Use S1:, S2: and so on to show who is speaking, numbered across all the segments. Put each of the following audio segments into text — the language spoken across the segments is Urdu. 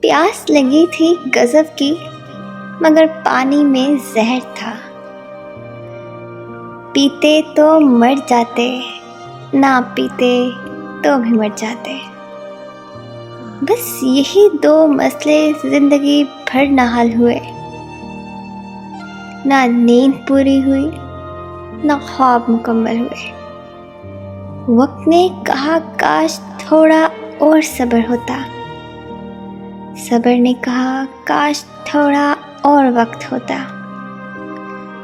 S1: پیاس لگی تھی غضب کی، مگر پانی میں زہر تھا۔ پیتے تو مر جاتے، نہ پیتے تو بھی مر جاتے۔ بس یہی دو مسئلے زندگی بھر نہ حل ہوئے، نہ نیند پوری ہوئی، نہ خواب مکمل ہوئے۔ وقت نے کہا کاش تھوڑا اور صبر ہوتا، صبر نے کہا کاش تھوڑا اور وقت ہوتا۔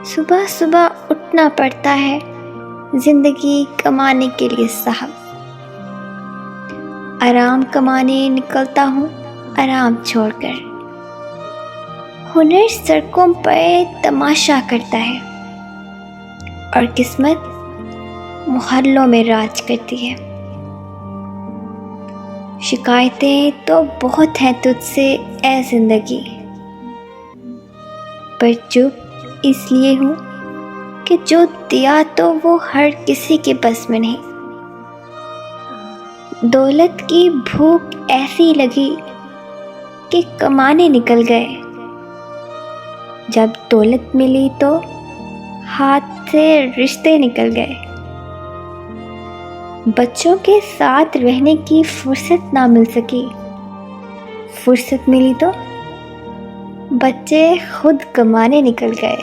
S1: صبح صبح اٹھنا پڑتا ہے زندگی کمانے کے لیے صاحب، آرام کمانے نکلتا ہوں آرام چھوڑ کر۔ ہنر سڑکوں پہ تماشا کرتا ہے اور قسمت محلوں میں راج کرتی ہے۔ شکایتیں تو بہت ہیں تجھ سے اے زندگی، پر چپ اس لیے ہوں کہ جو دیا تو وہ ہر کسی کے بس میں نہیں۔ دولت کی بھوک ایسی لگی کہ کمانے نکل گئے، جب دولت ملی تو ہاتھ سے رشتے نکل گئے۔ بچوں کے ساتھ رہنے کی فرصت نہ مل سکی، فرصت ملی تو بچے خود کمانے نکل گئے۔